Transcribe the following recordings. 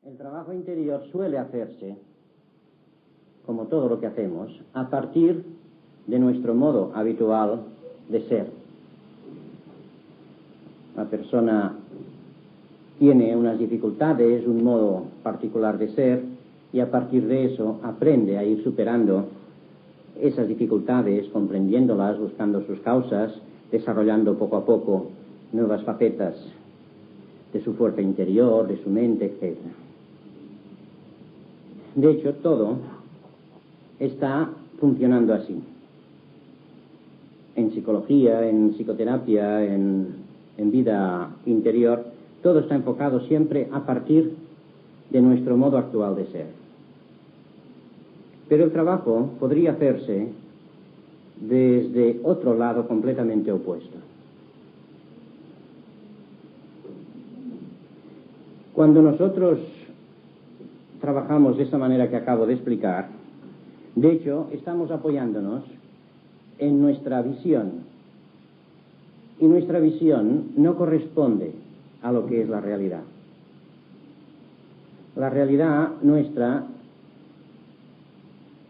El trabajo interior suele hacerse, como todo lo que hacemos, a partir de nuestro modo habitual de ser. La persona tiene unas dificultades, un modo particular de ser, y a partir de eso aprende a ir superando esas dificultades, comprendiéndolas, buscando sus causas, desarrollando poco a poco nuevas facetas de su fuerza interior, de su mente, etc. De hecho, todo está funcionando así. En psicología, en psicoterapia, en vida interior, todo está enfocado siempre a partir de nuestro modo actual de ser. Pero el trabajo podría hacerse desde otro lado completamente opuesto. Cuando nosotros trabajamos de esa manera que acabo de explicar, de hecho, estamos apoyándonos en nuestra visión. Y nuestra visión no corresponde a lo que es la realidad. La realidad nuestra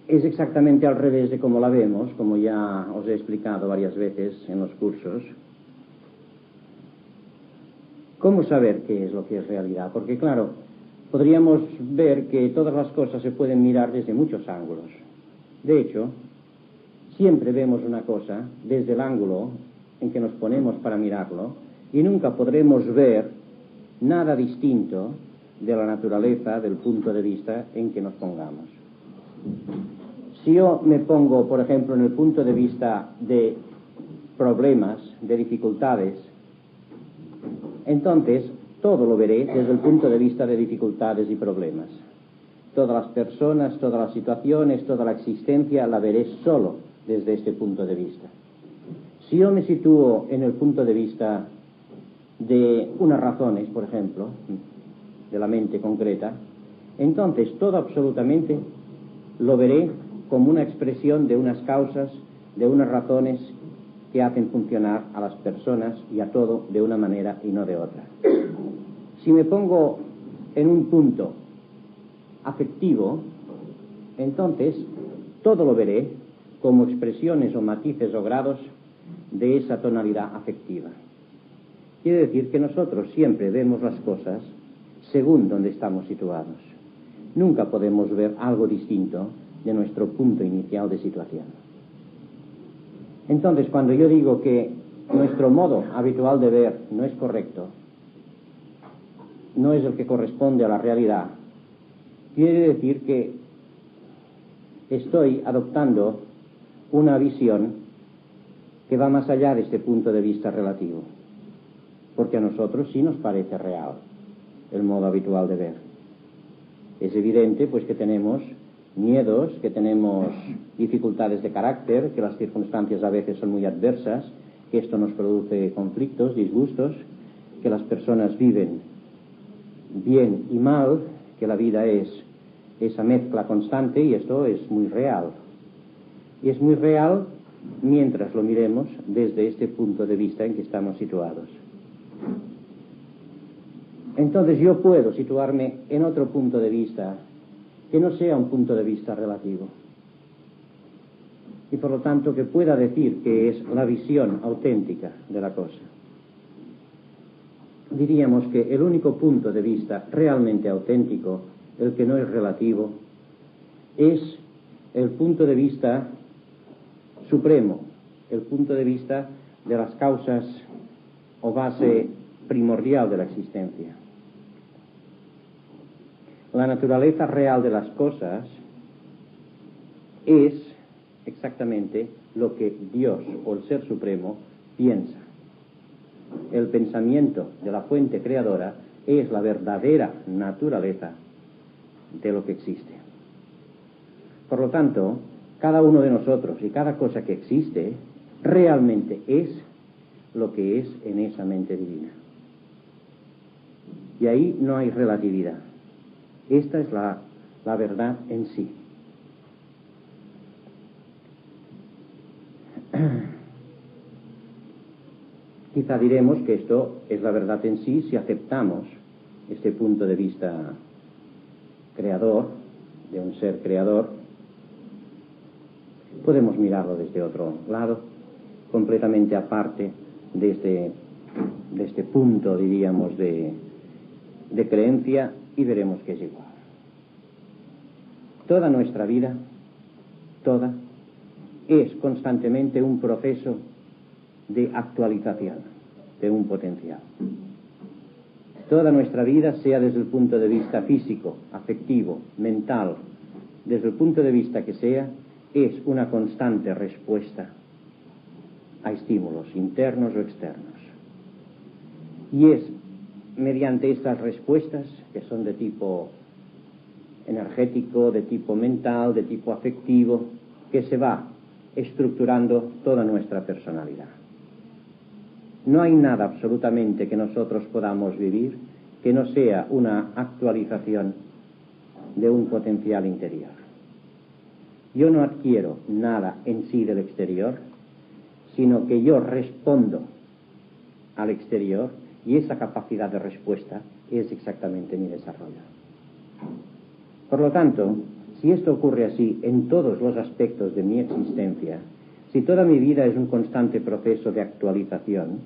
es exactamente al revés de como la vemos, como ya os he explicado varias veces en los cursos. ¿Cómo saber qué es lo que es realidad? Porque, claro, podríamos ver que todas las cosas se pueden mirar desde muchos ángulos. De hecho, siempre vemos una cosa desde el ángulo en que nos ponemos para mirarlo y nunca podremos ver nada distinto de la naturaleza, del punto de vista en que nos pongamos. Si yo me pongo, por ejemplo, en el punto de vista de problemas, de dificultades, entonces todo lo veré desde el punto de vista de dificultades y problemas. Todas las personas, todas las situaciones, toda la existencia la veré solo desde este punto de vista. Si yo me sitúo en el punto de vista de unas razones, por ejemplo, de la mente concreta, entonces todo absolutamente lo veré como una expresión de unas causas, de unas razones que hacen funcionar a las personas y a todo de una manera y no de otra. Si me pongo en un punto afectivo, entonces todo lo veré como expresiones o matices o grados de esa tonalidad afectiva. Quiere decir que nosotros siempre vemos las cosas según donde estamos situados. Nunca podemos ver algo distinto de nuestro punto inicial de situación. Entonces, cuando yo digo que nuestro modo habitual de ver no es correcto, no es el que corresponde a la realidad, quiere decir que estoy adoptando una visión que va más allá de este punto de vista relativo, porque a nosotros sí nos parece real el modo habitual de ver. Es evidente pues que tenemos miedos, que tenemos dificultades de carácter, que las circunstancias a veces son muy adversas, que esto nos produce conflictos, disgustos, que las personas viven bien y mal, que la vida es esa mezcla constante, y esto es muy real. Y es muy real mientras lo miremos desde este punto de vista en que estamos situados. Entonces yo puedo situarme en otro punto de vista que no sea un punto de vista relativo, y por lo tanto que pueda decir que es la visión auténtica de la cosa. Diríamos que el único punto de vista realmente auténtico, el que no es relativo, es el punto de vista supremo, el punto de vista de las causas o base primordial de la existencia. La naturaleza real de las cosas es exactamente lo que Dios o el Ser Supremo piensa. El pensamiento de la fuente creadora es la verdadera naturaleza de lo que existe. Por lo tanto, cada uno de nosotros y cada cosa que existe realmente es lo que es en esa mente divina. Y ahí no hay relatividad. Esta es la verdad en sí. Quizá diremos que esto es la verdad en sí si aceptamos este punto de vista creador, de un ser creador, podemos mirarlo desde otro lado, completamente aparte de este punto, diríamos, de creencia, y veremos que es igual. Toda nuestra vida, toda, es constantemente un proceso de actualización de un potencial. Toda nuestra vida, sea desde el punto de vista físico, afectivo, mental, desde el punto de vista que sea, es una constante respuesta a estímulos internos o externos. Y es mediante estas respuestas, que son de tipo energético, de tipo mental, de tipo afectivo, que se va estructurando toda nuestra personalidad. No hay nada absolutamente que nosotros podamos vivir que no sea una actualización de un potencial interior. Yo no adquiero nada en sí del exterior, sino que yo respondo al exterior, y esa capacidad de respuesta es exactamente mi desarrollo. Por lo tanto, si esto ocurre así en todos los aspectos de mi existencia, si toda mi vida es un constante proceso de actualización,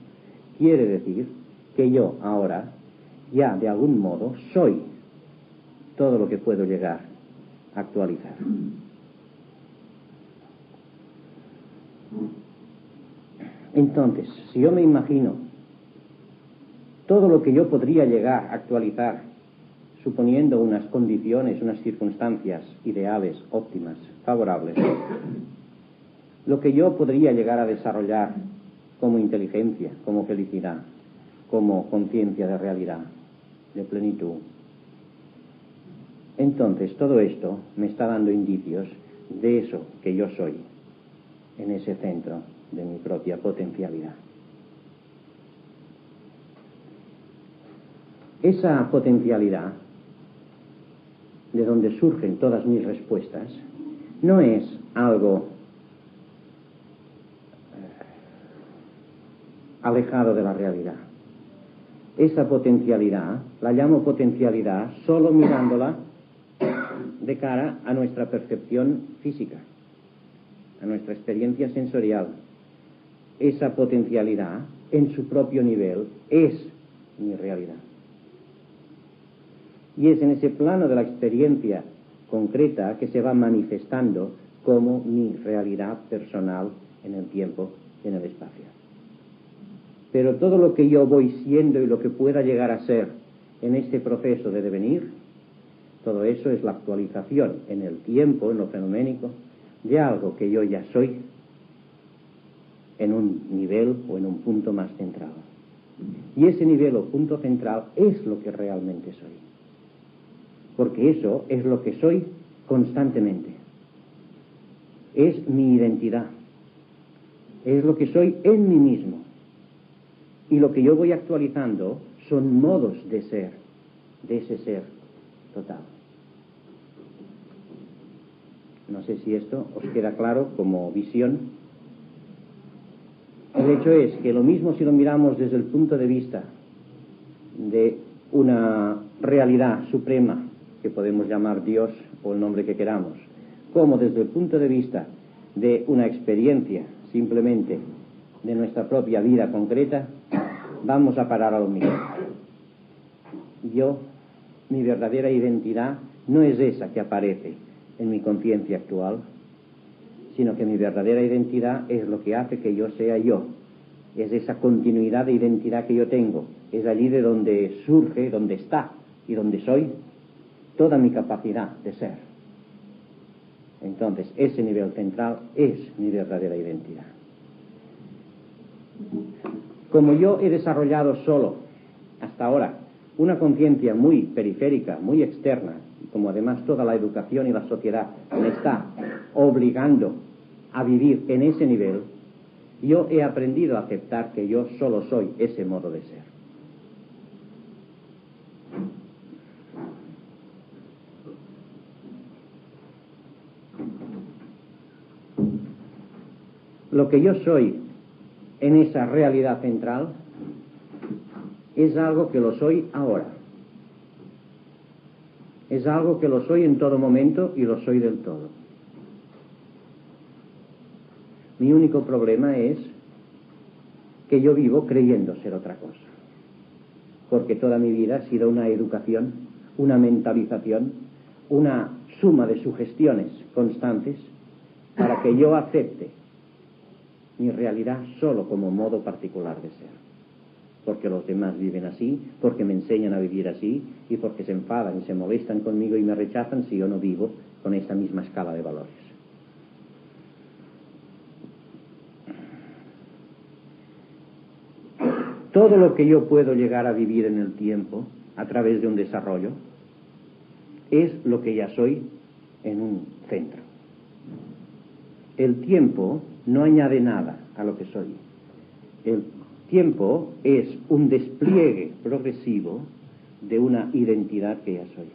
quiere decir que yo ahora, ya de algún modo, soy todo lo que puedo llegar a actualizar. Entonces, si yo me imagino todo lo que yo podría llegar a actualizar, suponiendo unas condiciones, unas circunstancias ideales, óptimas, favorables, lo que yo podría llegar a desarrollar como inteligencia, como felicidad, como conciencia de realidad, de plenitud. Entonces, todo esto me está dando indicios de eso que yo soy, en ese centro de mi propia potencialidad. Esa potencialidad, de donde surgen todas mis respuestas, no es algo alejado de la realidad. Esa potencialidad, la llamo potencialidad solo mirándola de cara a nuestra percepción física, a nuestra experiencia sensorial. Esa potencialidad, en su propio nivel, es mi realidad. Y es en ese plano de la experiencia concreta que se va manifestando como mi realidad personal en el tiempo y en el espacio. Pero todo lo que yo voy siendo y lo que pueda llegar a ser en este proceso de devenir, todo eso es la actualización en el tiempo, en lo fenoménico, de algo que yo ya soy en un nivel o en un punto más central. Y ese nivel o punto central es lo que realmente soy. Porque eso es lo que soy constantemente. Es mi identidad. Es lo que soy en mí mismo. Y lo que yo voy actualizando son modos de ser, de ese ser total. No sé si esto os queda claro como visión. El hecho es que lo mismo si lo miramos desde el punto de vista de una realidad suprema, que podemos llamar Dios o el nombre que queramos, como desde el punto de vista de una experiencia simplemente de nuestra propia vida concreta, vamos a parar a lo mismo. Yo, mi verdadera identidad no es esa que aparece en mi conciencia actual, sino que mi verdadera identidad es lo que hace que yo sea yo. Es esa continuidad de identidad que yo tengo. Es allí de donde surge, donde está y donde soy toda mi capacidad de ser. Entonces, ese nivel central es mi verdadera identidad. Como yo he desarrollado solo, hasta ahora, una conciencia muy periférica, muy externa, y como además toda la educación y la sociedad me está obligando a vivir en ese nivel, yo he aprendido a aceptar que yo solo soy ese modo de ser. Lo que yo soy en esa realidad central es algo que lo soy ahora. Es algo que lo soy en todo momento y lo soy del todo. Mi único problema es que yo vivo creyendo ser otra cosa, porque toda mi vida ha sido una educación, una mentalización, una suma de sugestiones constantes para que yo acepte mi realidad solo como modo particular de ser, porque los demás viven así, porque me enseñan a vivir así y porque se enfadan y se molestan conmigo y me rechazan si yo no vivo con esta misma escala de valores. Todo lo que yo puedo llegar a vivir en el tiempo a través de un desarrollo es lo que ya soy en un centro. El tiempo no añade nada a lo que soy. El tiempo es un despliegue progresivo de una identidad que ya soy.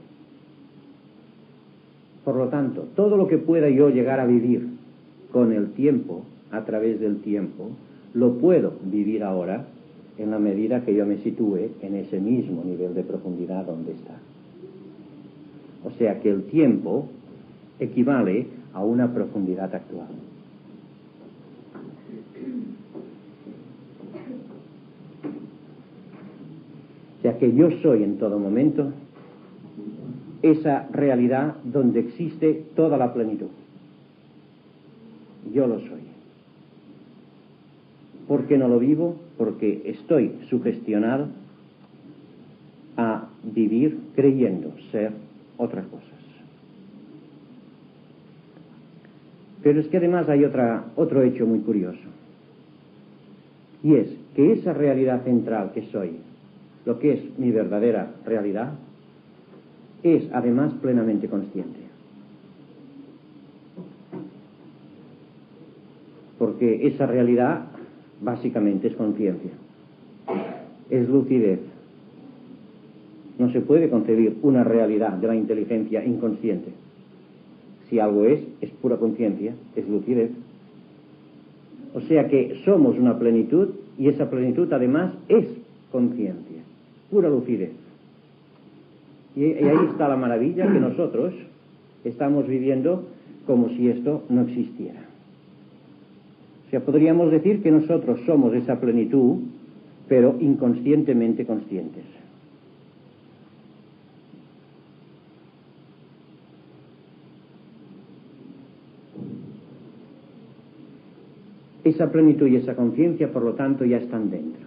Por lo tanto, todo lo que pueda yo llegar a vivir con el tiempo, a través del tiempo, lo puedo vivir ahora en la medida que yo me sitúe en ese mismo nivel de profundidad donde está. O sea que el tiempo equivale a una profundidad actual. O sea que yo soy en todo momento esa realidad donde existe toda la plenitud. Yo lo soy. ¿Por qué no lo vivo? Porque estoy sugestionado a vivir creyendo ser otras cosas. Pero es que además hay otro hecho muy curioso, y es que esa realidad central que soy, lo que es mi verdadera realidad, es además plenamente consciente. Porque esa realidad básicamente es conciencia, es lucidez. No se puede concebir una realidad de la inteligencia inconsciente. Si algo es pura conciencia, es lucidez. O sea que somos una plenitud y esa plenitud además es conciencia, pura lucidez. Y ahí está la maravilla, que nosotros estamos viviendo como si esto no existiera. O sea, podríamos decir que nosotros somos esa plenitud, pero inconscientemente conscientes. Esa plenitud y esa conciencia, por lo tanto, ya están dentro.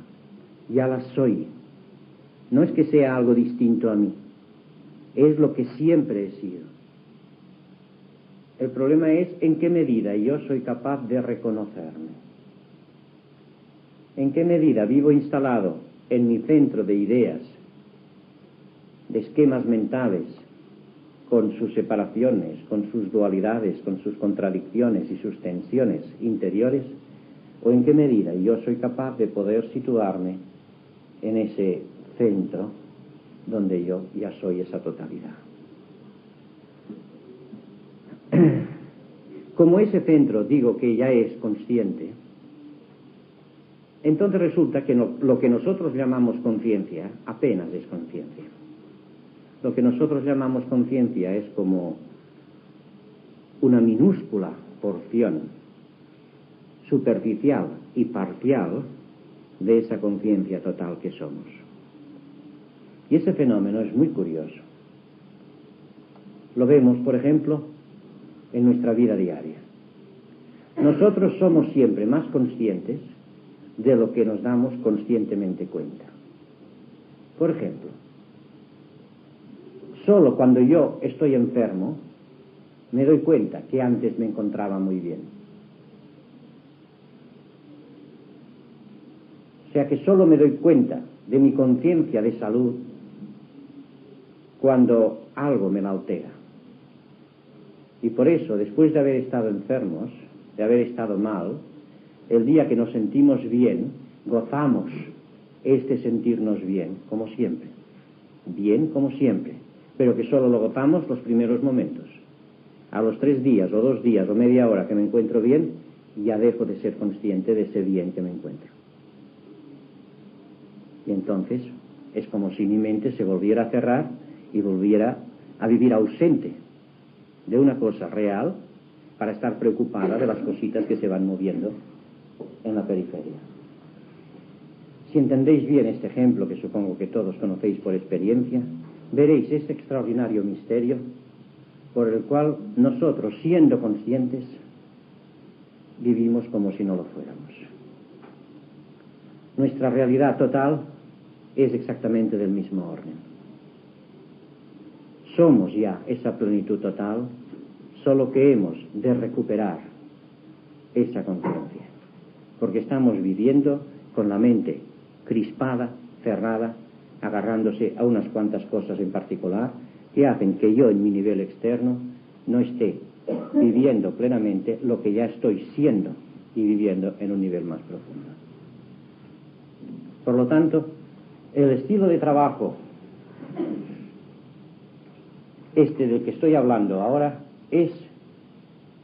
Ya las soy. No es que sea algo distinto a mí. Es lo que siempre he sido. El problema es en qué medida yo soy capaz de reconocerme. En qué medida vivo instalado en mi centro de ideas, de esquemas mentales, con sus separaciones, con sus dualidades, con sus contradicciones y sus tensiones interiores, o en qué medida yo soy capaz de poder situarme en ese centro donde yo ya soy esa totalidad. Como ese centro digo que ya es consciente, entonces resulta que lo que nosotros llamamos conciencia apenas es conciencia. Lo que nosotros llamamos conciencia es como una minúscula porción superficial y parcial de esa conciencia total que somos. Y ese fenómeno es muy curioso. Lo vemos, por ejemplo, en nuestra vida diaria. Nosotros somos siempre más conscientes de lo que nos damos conscientemente cuenta. Por ejemplo, solo cuando yo estoy enfermo me doy cuenta que antes me encontraba muy bien. O sea que solo me doy cuenta de mi conciencia de salud cuando algo me la altera. Y por eso, después de haber estado enfermos, de haber estado mal, el día que nos sentimos bien, gozamos este sentirnos bien, como siempre. Bien como siempre, pero que solo lo gozamos los primeros momentos. A los 3 días, o 2 días, o media hora que me encuentro bien, ya dejo de ser consciente de ese bien que me encuentro. Y entonces es como si mi mente se volviera a cerrar y volviera a vivir ausente de una cosa real para estar preocupada de las cositas que se van moviendo en la periferia. Si entendéis bien este ejemplo, que supongo que todos conocéis por experiencia, veréis ese extraordinario misterio por el cual nosotros, siendo conscientes, vivimos como si no lo fuéramos. Nuestra realidad total es exactamente del mismo orden. Somos ya esa plenitud total, solo que hemos de recuperar esa conciencia, porque estamos viviendo con la mente crispada, cerrada, agarrándose a unas cuantas cosas en particular que hacen que yo en mi nivel externo no esté viviendo plenamente lo que ya estoy siendo y viviendo en un nivel más profundo. Por lo tanto, el estilo de trabajo del que estoy hablando ahora es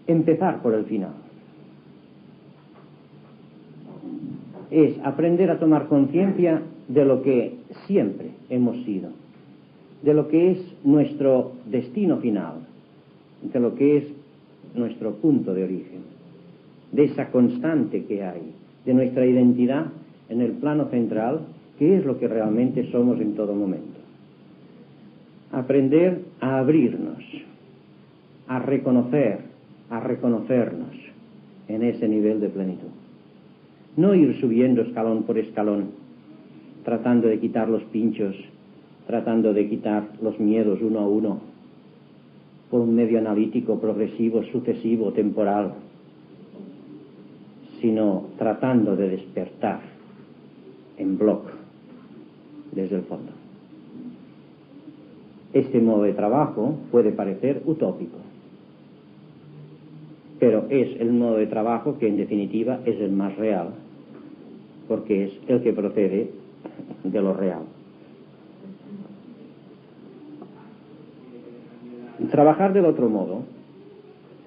empezar por el final. Es aprender a tomar conciencia de lo que siempre hemos sido, de lo que es nuestro destino final, de lo que es nuestro punto de origen, de esa constante que hay, de nuestra identidad en el plano central, que es lo que realmente somos en todo momento. Aprender a abrirnos, a reconocer, a reconocernos en ese nivel de plenitud. No ir subiendo escalón por escalón, tratando de quitar los pinchos, tratando de quitar los miedos uno a uno, por un medio analítico, progresivo, sucesivo, temporal, sino tratando de despertar en bloque desde el fondo. Este modo de trabajo puede parecer utópico, pero es el modo de trabajo que en definitiva es el más real, porque es el que procede de lo real. Trabajar del otro modo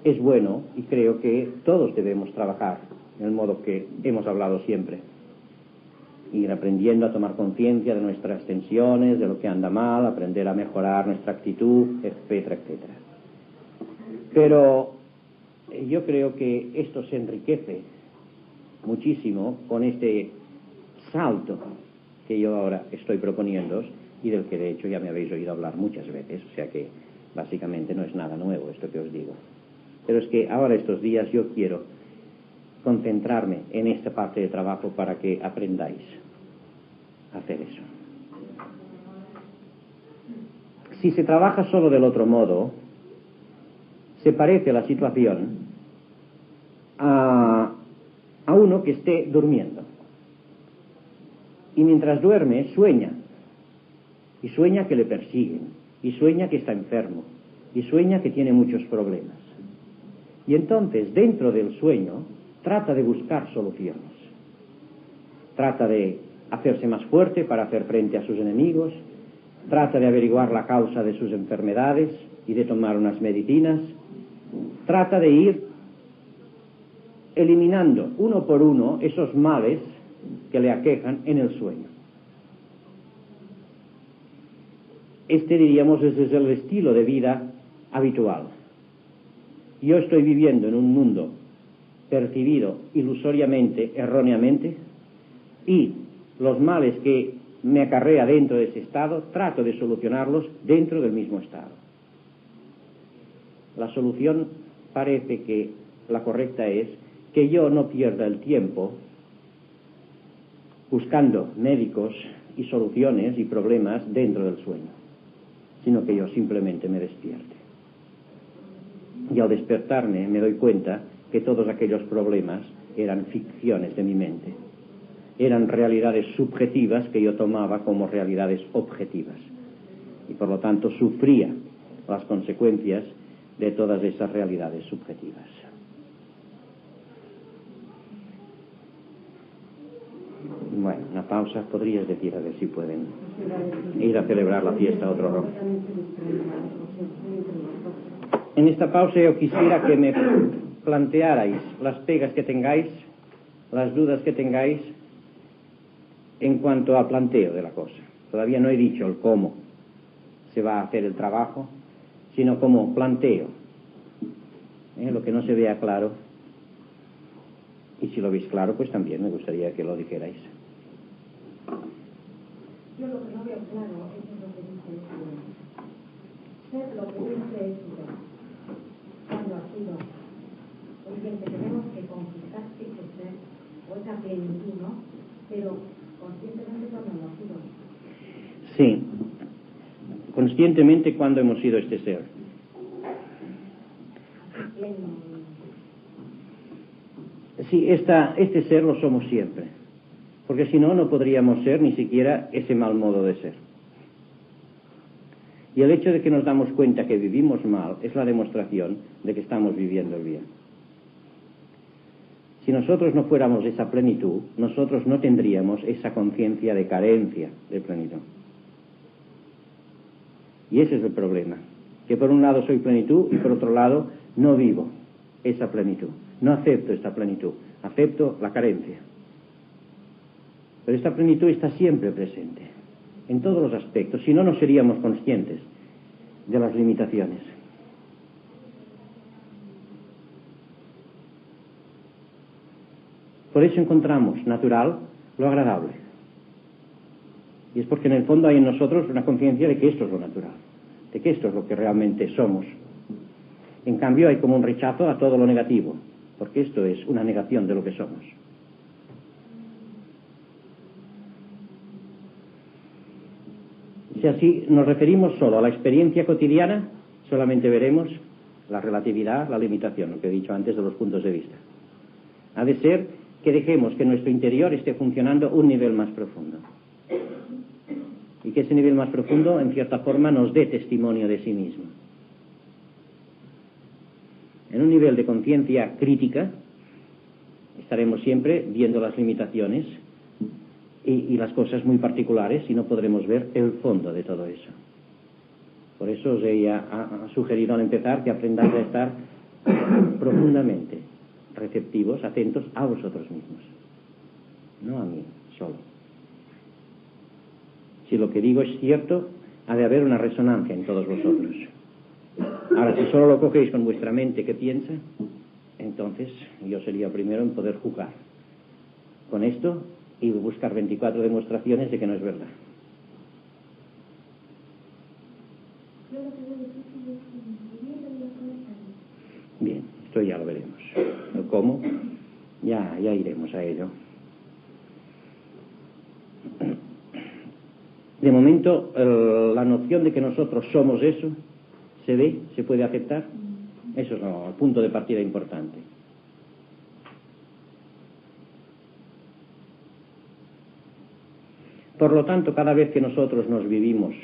es bueno, y creo que todos debemos trabajar en el modo que hemos hablado siempre, ir aprendiendo a tomar conciencia de nuestras tensiones, de lo que anda mal, aprender a mejorar nuestra actitud, etcétera, etcétera. Pero yo creo que esto se enriquece muchísimo con este salto que yo ahora estoy proponiéndoos y del que de hecho ya me habéis oído hablar muchas veces, o sea que básicamente no es nada nuevo esto que os digo. Pero es que ahora estos días yo quiero concentrarme en esta parte de trabajo para que aprendáis a hacer eso. Si se trabaja solo del otro modo, se parece la situación a uno que esté durmiendo. Y mientras duerme, sueña. Y sueña que le persiguen. Y sueña que está enfermo. Y sueña que tiene muchos problemas. Y entonces, dentro del sueño, trata de buscar soluciones. Trata de hacerse más fuerte para hacer frente a sus enemigos. Trata de averiguar la causa de sus enfermedades y de tomar unas medicinas. Trata de ir eliminando uno por uno esos males que le aquejan en el sueño. Este, diríamos, ese es el estilo de vida habitual. Yo estoy viviendo en un mundo percibido ilusoriamente, erróneamente, y los males que me acarrea dentro de ese estado, trato de solucionarlos dentro del mismo estado. La solución parece que la correcta es que yo no pierda el tiempo buscando médicos y soluciones y problemas dentro del sueño, sino que yo simplemente me despierte. Y al despertarme me doy cuenta que todos aquellos problemas eran ficciones de mi mente, eran realidades subjetivas que yo tomaba como realidades objetivas, y por lo tanto sufría las consecuencias de todas esas realidades subjetivas. Bueno, una pausa, podrías decir a ver si pueden ir a celebrar la fiesta a otro rojo. En esta pausa yo quisiera que me plantearais las pegas que tengáis, las dudas que tengáis en cuanto al planteo de la cosa. Todavía no he dicho el cómo se va a hacer el trabajo, sino como planteo. Lo que no se vea claro, y si lo veis claro, pues también me gustaría que lo dijerais. Yo lo que no veo claro es lo que dice ser lo que dice Éxito cuando ha sido el bien que tenemos que conquistar y que ser o esa plenitud, ¿no? Pero conscientemente cuando no ha sido. Sí, conscientemente cuando hemos sido este ser. Sí, este ser lo somos siempre, porque si no, no podríamos ser ni siquiera ese mal modo de ser. Y el hecho de que nos damos cuenta que vivimos mal es la demostración de que estamos viviendo el bien. Si nosotros no fuéramos esa plenitud, nosotros no tendríamos esa conciencia de carencia de plenitud. Y ese es el problema, que por un lado soy plenitud y por otro lado no vivo esa plenitud, no acepto esta plenitud, acepto la carencia. Pero esta plenitud está siempre presente, en todos los aspectos, si no, no seríamos conscientes de las limitaciones. Por eso encontramos natural lo agradable. Y es porque en el fondo hay en nosotros una conciencia de que esto es lo natural, de que esto es lo que realmente somos. En cambio hay como un rechazo a todo lo negativo, porque esto es una negación de lo que somos. Si así nos referimos solo a la experiencia cotidiana, solamente veremos la relatividad, la limitación, lo que he dicho antes de los puntos de vista. Ha de ser que dejemos que nuestro interior esté funcionando un nivel más profundo. Y que ese nivel más profundo, en cierta forma, nos dé testimonio de sí mismo. En un nivel de conciencia crítica, estaremos siempre viendo las limitaciones y las cosas muy particulares y no podremos ver el fondo de todo eso. Por eso os he sugerido al empezar que aprendáis a estar profundamente receptivos, atentos a vosotros mismos, no a mí solo. Si lo que digo es cierto, ha de haber una resonancia en todos vosotros. Ahora, si solo lo cogéis con vuestra mente que piensa, entonces yo sería primero en poder jugar con esto y buscar 24 demostraciones de que no es verdad. Bien, esto ya lo veremos. El cómo, ya iremos a ello. De momento, la noción de que nosotros somos eso, ¿se ve? ¿Se puede aceptar? Eso es el punto de partida importante. Por lo tanto, cada vez que nosotros nos vivimos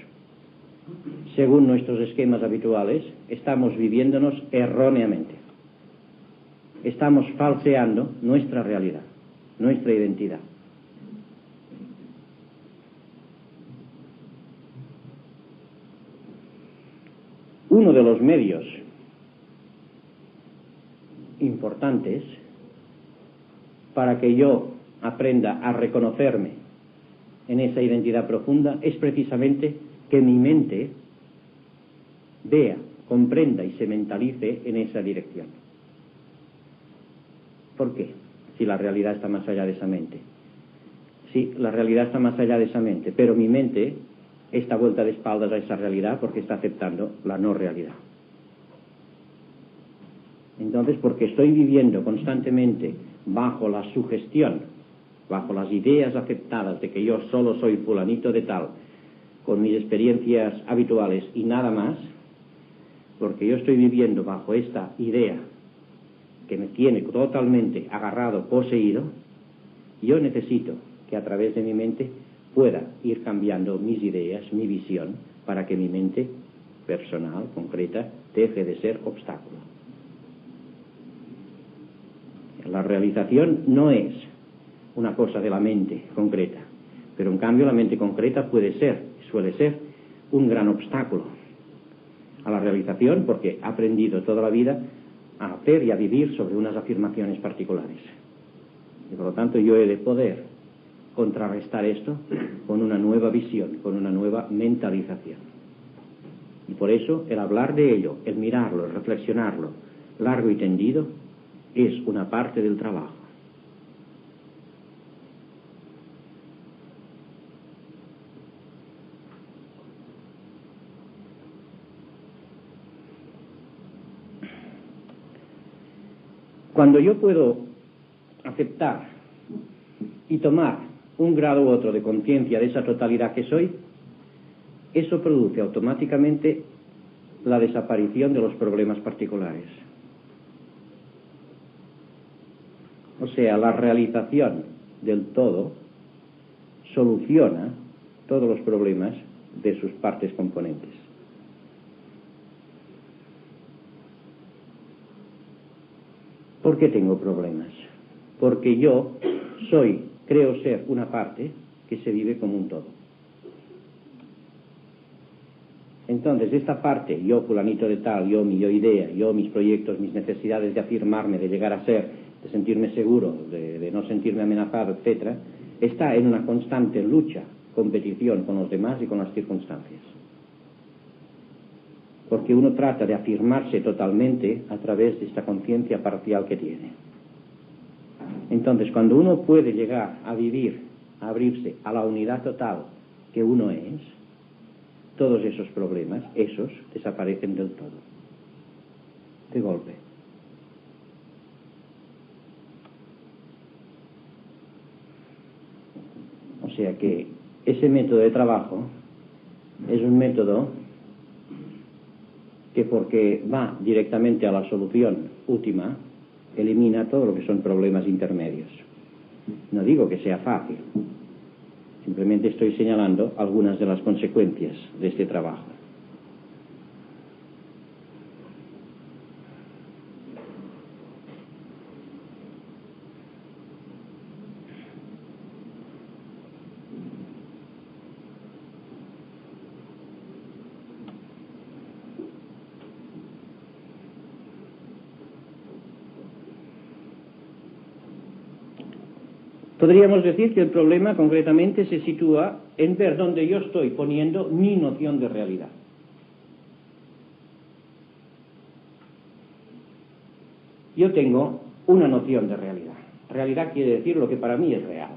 según nuestros esquemas habituales, estamos viviéndonos erróneamente. Estamos falseando nuestra realidad, nuestra identidad. Uno de los medios importantes para que yo aprenda a reconocerme en esa identidad profunda es precisamente que mi mente vea, comprenda y se mentalice en esa dirección. ¿Por qué? Si la realidad está más allá de esa mente. Sí, la realidad está más allá de esa mente, pero mi mente está vuelta de espaldas a esa realidad porque está aceptando la no realidad. Entonces, porque estoy viviendo constantemente bajo la sugestión, bajo las ideas aceptadas de que yo solo soy fulanito de tal, con mis experiencias habituales y nada más, porque yo estoy viviendo bajo esta idea que me tiene totalmente agarrado, poseído, yo necesito que a través de mi mente pueda ir cambiando mis ideas, mi visión, para que mi mente personal, concreta, deje de ser obstáculo. La realización no es una cosa de la mente concreta, pero en cambio la mente concreta suele ser un gran obstáculo a la realización porque ha aprendido toda la vida a hacer y a vivir sobre unas afirmaciones particulares. Y por lo tanto yo he de poder contrarrestar esto con una nueva visión, con una nueva mentalización. Y por eso el hablar de ello, el mirarlo, el reflexionarlo, largo y tendido, es una parte del trabajo. Cuando yo puedo aceptar y tomar un grado u otro de conciencia de esa totalidad que soy, eso produce automáticamente la desaparición de los problemas particulares. O sea, la realización del todo soluciona todos los problemas de sus partes componentes. ¿Por qué tengo problemas? Porque yo creo ser una parte que se vive como un todo. Entonces, esta parte, yo fulanito de tal, yo mi yo idea, yo mis proyectos, mis necesidades de afirmarme, de llegar a ser, de sentirme seguro, de no sentirme amenazado, etc., está en una constante lucha, competición con los demás y con las circunstancias. Porque uno trata de afirmarse totalmente a través de esta conciencia parcial que tiene. Entonces, cuando uno puede llegar a vivir, a abrirse a la unidad total que uno es, todos esos problemas, esos, desaparecen del todo, de golpe. O sea que ese método de trabajo es un método que, porque va directamente a la solución última, elimina todo lo que son problemas intermedios. No digo que sea fácil, simplemente estoy señalando algunas de las consecuencias de este trabajo. Podríamos decir que el problema concretamente se sitúa en ver dónde yo estoy poniendo mi noción de realidad. Yo tengo una noción de realidad. Realidad quiere decir lo que para mí es real.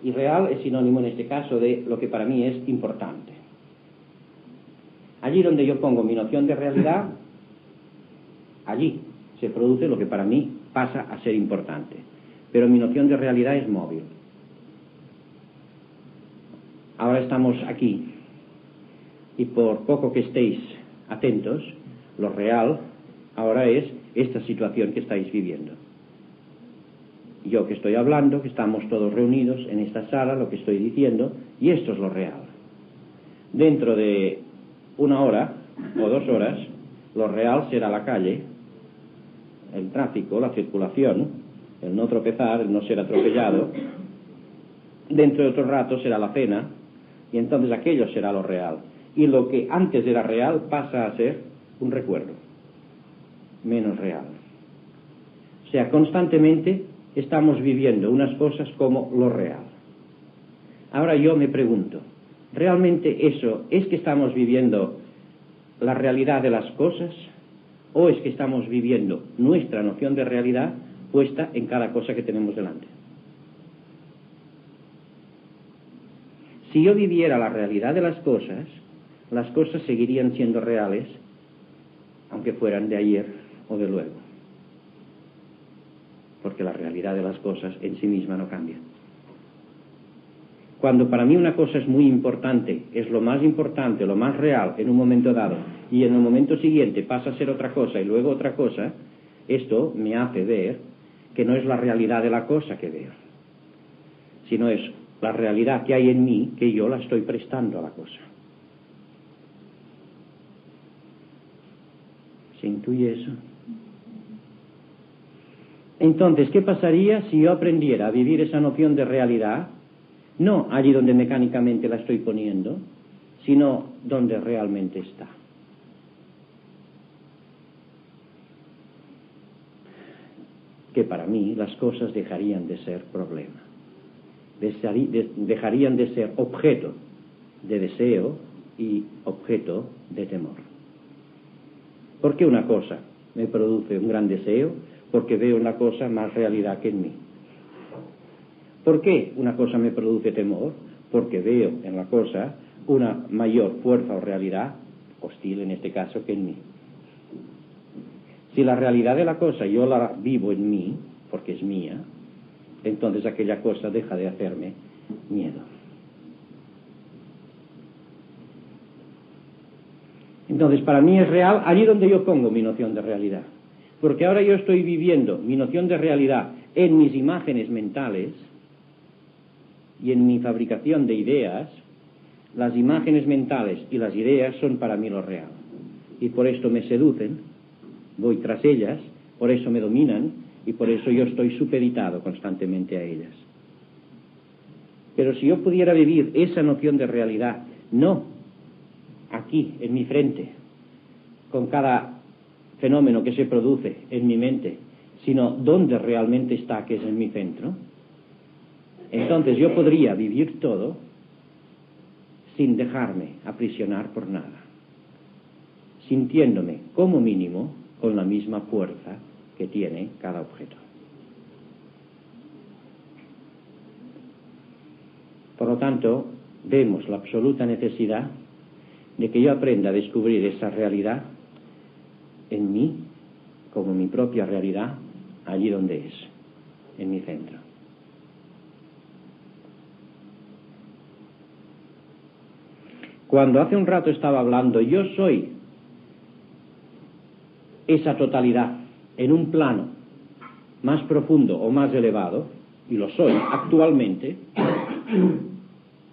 Y real es sinónimo en este caso de lo que para mí es importante. Allí donde yo pongo mi noción de realidad, allí se produce lo que para mí pasa a ser importante. Pero mi noción de realidad es móvil. Ahora estamos aquí y por poco que estéis atentos, lo real ahora es esta situación que estáis viviendo. Yo que estoy hablando, que estamos todos reunidos en esta sala, lo que estoy diciendo, y esto es lo real. Dentro de 1 hora o 2 horas, lo real será la calle, el tráfico, la circulación, el no tropezar, el no ser atropellado. Dentro de otro rato será la cena, y entonces aquello será lo real. Y lo que antes era real pasa a ser un recuerdo, menos real. O sea, constantemente estamos viviendo unas cosas como lo real. Ahora yo me pregunto, ¿realmente eso es que estamos viviendo la realidad de las cosas, o es que estamos viviendo nuestra noción de realidad puesta en cada cosa que tenemos delante? Si yo viviera la realidad de las cosas seguirían siendo reales, aunque fueran de ayer o de luego. Porque la realidad de las cosas en sí misma no cambia. Cuando para mí una cosa es muy importante, es lo más importante, lo más real en un momento dado, y en el momento siguiente pasa a ser otra cosa y luego otra cosa, esto me hace ver que no es la realidad de la cosa que veo, sino es la realidad que hay en mí, que yo la estoy prestando a la cosa. ¿Se intuye eso? Entonces, ¿qué pasaría si yo aprendiera a vivir esa noción de realidad, no allí donde mecánicamente la estoy poniendo, sino donde realmente está? Que para mí las cosas dejarían de ser problema, dejarían de ser objeto de deseo y objeto de temor. ¿Por qué una cosa me produce un gran deseo? Porque veo en la cosa más realidad que en mí. ¿Por qué una cosa me produce temor? Porque veo en la cosa una mayor fuerza o realidad, hostil en este caso, que en mí. Si la realidad de la cosa yo la vivo en mí, porque es mía, entonces aquella cosa deja de hacerme miedo. Entonces para mí es real allí donde yo pongo mi noción de realidad. Porque ahora yo estoy viviendo mi noción de realidad en mis imágenes mentales y en mi fabricación de ideas. Las imágenes mentales y las ideas son para mí lo real. Y por esto me seducen, voy tras ellas, por eso me dominan y por eso yo estoy supeditado constantemente a ellas. Pero si yo pudiera vivir esa noción de realidad, no aquí, en mi frente, con cada fenómeno que se produce en mi mente, sino donde realmente está, que es en mi centro, entonces yo podría vivir todo sin dejarme aprisionar por nada, sintiéndome como mínimo con la misma fuerza que tiene cada objeto. Por lo tanto, vemos la absoluta necesidad de que yo aprenda a descubrir esa realidad en mí, como mi propia realidad, allí donde es, en mi centro. Cuando hace un rato estaba hablando, yo soy esa totalidad en un plano más profundo o más elevado, y lo soy actualmente,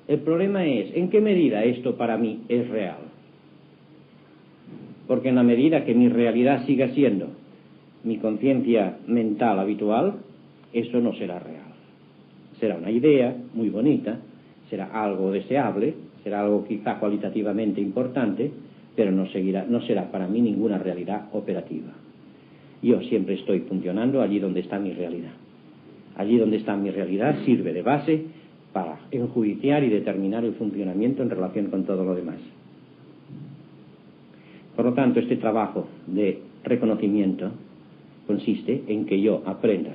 el problema es, ¿en qué medida esto para mí es real? Porque en la medida que mi realidad siga siendo mi conciencia mental habitual, eso no será real. Será una idea muy bonita, será algo deseable, será algo quizá cualitativamente importante, pero no será para mí ninguna realidad operativa. Yo siempre estoy funcionando allí donde está mi realidad. Allí donde está mi realidad sirve de base para enjuiciar y determinar el funcionamiento en relación con todo lo demás. Por lo tanto, este trabajo de reconocimiento consiste en que yo aprenda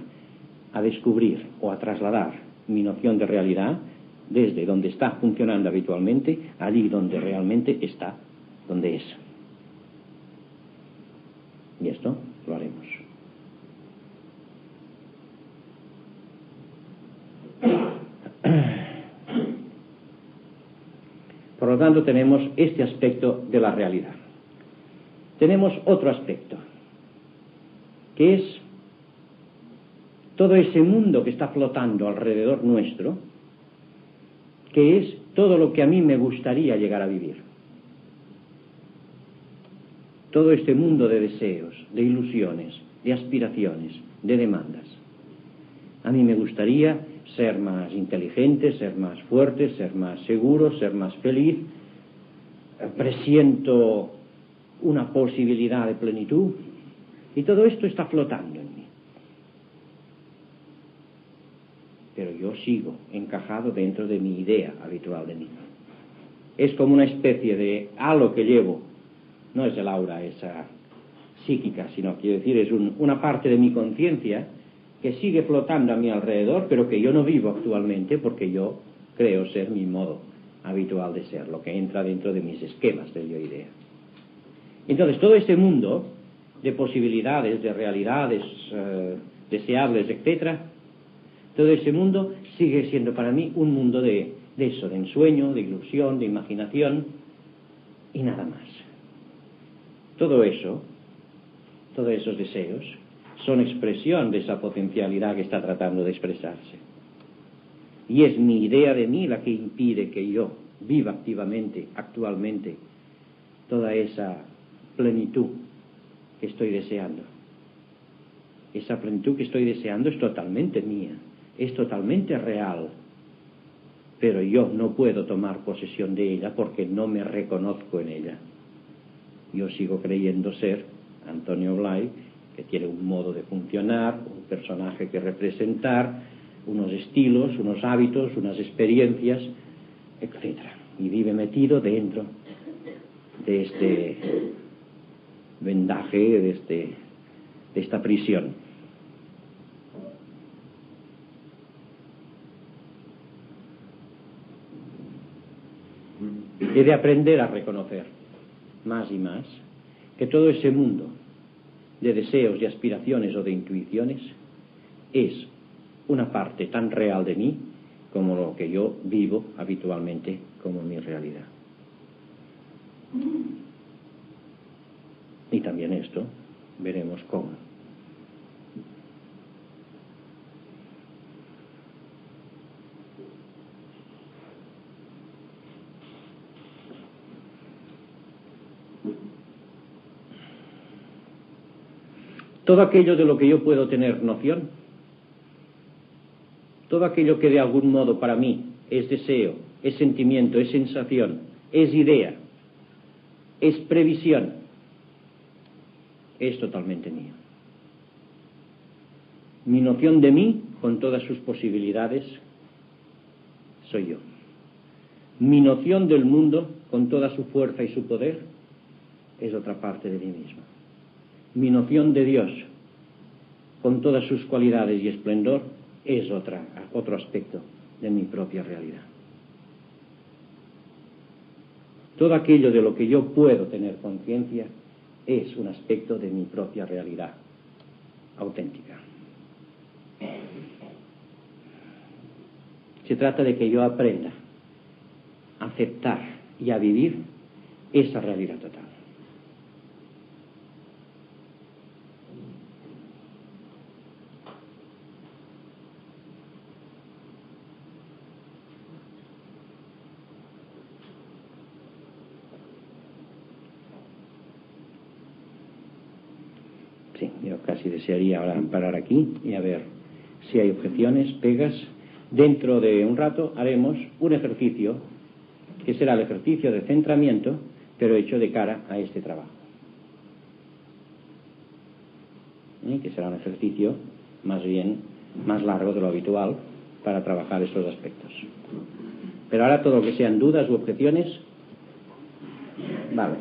a descubrir o a trasladar mi noción de realidad desde donde está funcionando habitualmente, allí donde realmente está, donde es. Y esto lo haremos. Por lo tanto, tenemos este aspecto de la realidad. Tenemos otro aspecto, que es todo ese mundo que está flotando alrededor nuestro, que es todo lo que a mí me gustaría llegar a vivir. Todo este mundo de deseos, de ilusiones, de aspiraciones, de demandas. A mí me gustaría ser más inteligente, ser más fuerte, ser más seguro, ser más feliz. Presiento una posibilidad de plenitud y todo esto está flotando en mí. Pero yo sigo encajado dentro de mi idea habitual de mí. Es como una especie de halo que llevo. No es el aura esa psíquica, sino quiero decir, es una parte de mi conciencia que sigue flotando a mi alrededor, pero que yo no vivo actualmente porque yo creo ser mi modo habitual de ser, lo que entra dentro de mis esquemas de yo-idea. Entonces, todo este mundo de posibilidades, de realidades deseables, etc., todo ese mundo sigue siendo para mí un mundo de eso, de ensueño, de ilusión, de imaginación y nada más. Todo eso, todos esos deseos, son expresión de esa potencialidad que está tratando de expresarse. Y es mi idea de mí la que impide que yo viva activamente, actualmente, toda esa plenitud que estoy deseando. Esa plenitud que estoy deseando es totalmente mía, es totalmente real, pero yo no puedo tomar posesión de ella porque no me reconozco en ella. Yo sigo creyendo ser Antonio Blay, que tiene un modo de funcionar, un personaje que representar, unos estilos, unos hábitos, unas experiencias, etc. Y vive metido dentro de este vendaje, de esta prisión. He de aprender a reconocer más y más que todo ese mundo de deseos, de aspiraciones o de intuiciones es una parte tan real de mí como lo que yo vivo habitualmente como mi realidad. Y también esto veremos cómo. Todo aquello de lo que yo puedo tener noción, todo aquello que de algún modo para mí es deseo, es sentimiento, es sensación, es idea, es previsión, es totalmente mío. Mi noción de mí, con todas sus posibilidades, soy yo. Mi noción del mundo, con toda su fuerza y su poder, es otra parte de mí mismo. Mi noción de Dios, con todas sus cualidades y esplendor, es otro aspecto de mi propia realidad. Todo aquello de lo que yo puedo tener conciencia es un aspecto de mi propia realidad auténtica. Se trata de que yo aprenda a aceptar y a vivir esa realidad total. Sí, yo casi desearía ahora parar aquí y a ver si hay objeciones, pegas. Dentro de un rato haremos un ejercicio que será el ejercicio de centramiento, pero hecho de cara a este trabajo. Que será un ejercicio más largo de lo habitual para trabajar estos aspectos. Pero ahora todo lo que sean dudas u objeciones, vale.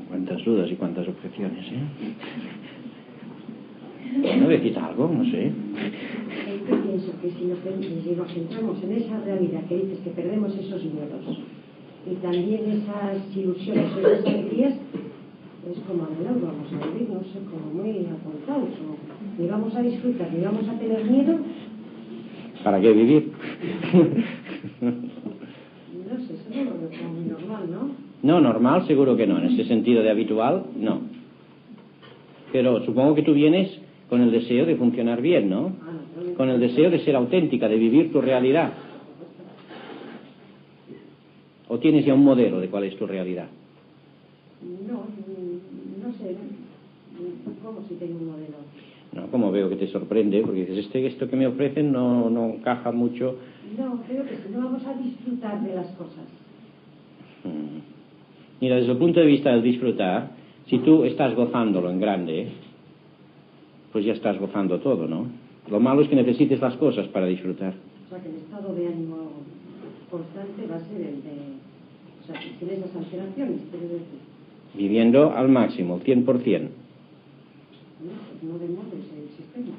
Cuántas dudas y cuántas objeciones, ¿eh? ¿No decís algo? No sé. Yo pienso que si nos centramos en esa realidad que dices, que perdemos esos miedos y también esas ilusiones o esas alegrías, es como adelante vamos a vivir, no sé, como muy apuntados, ni vamos a disfrutar, ni vamos a tener miedo. ¿Para qué vivir? No sé, eso no lo veo como muy normal, ¿no? No, normal seguro que no, en ese sentido de habitual, no. Pero supongo que tú vienes con el deseo de funcionar bien, ¿no? Con el deseo de ser auténtica, de vivir tu realidad. ¿O tienes ya un modelo de cuál es tu realidad? No sé, ¿cómo si tengo un modelo? No, como veo que te sorprende, porque dices, esto que me ofrecen no encaja mucho. No, creo que si no vamos a disfrutar de las cosas. Mira, desde el punto de vista del disfrutar, si tú estás gozándolo en grande, pues ya estás gozando todo, ¿no? Lo malo es que necesites las cosas para disfrutar. O sea, que el estado de ánimo constante va a ser el de... O sea, sin esas alteraciones, quiero decir. Viviendo al máximo, 100%. No demores el sistema.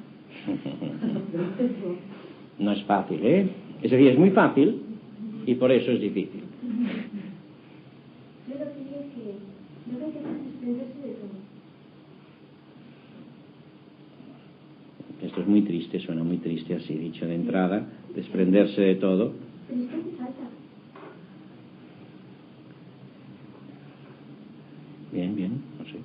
No es fácil, ¿eh? Es decir, es muy fácil y por eso es difícil. Yo lo que digo es que no hay que desprenderse de todo. Esto es muy triste, suena muy triste así dicho de entrada, desprenderse de todo. Pero es que hace falta. Bien, no sé.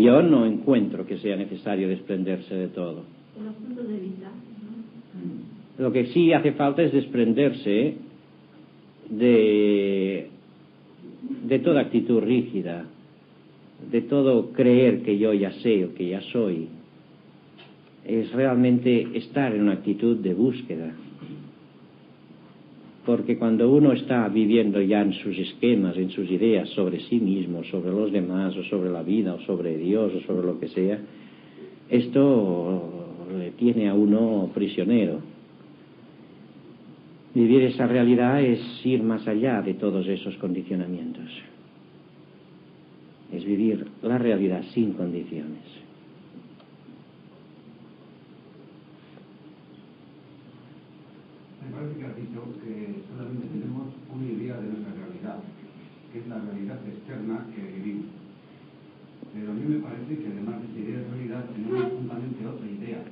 Yo no encuentro que sea necesario desprenderse de todo. En los puntos de vista, ¿no? Lo que sí hace falta es desprenderse de de toda actitud rígida, de todo creer que yo ya sé o que ya soy. Es realmente estar en una actitud de búsqueda. Porque cuando uno está viviendo ya en sus esquemas, en sus ideas sobre sí mismo, sobre los demás, o sobre la vida, o sobre Dios, o sobre lo que sea, esto le tiene a uno prisionero. Vivir esa realidad es ir más allá de todos esos condicionamientos. Es vivir la realidad sin condiciones. Me parece que has dicho que solamente tenemos una idea de nuestra realidad, que es la realidad externa que vivimos. Pero a mí me parece que además de esa idea de realidad tenemos juntamente otra idea,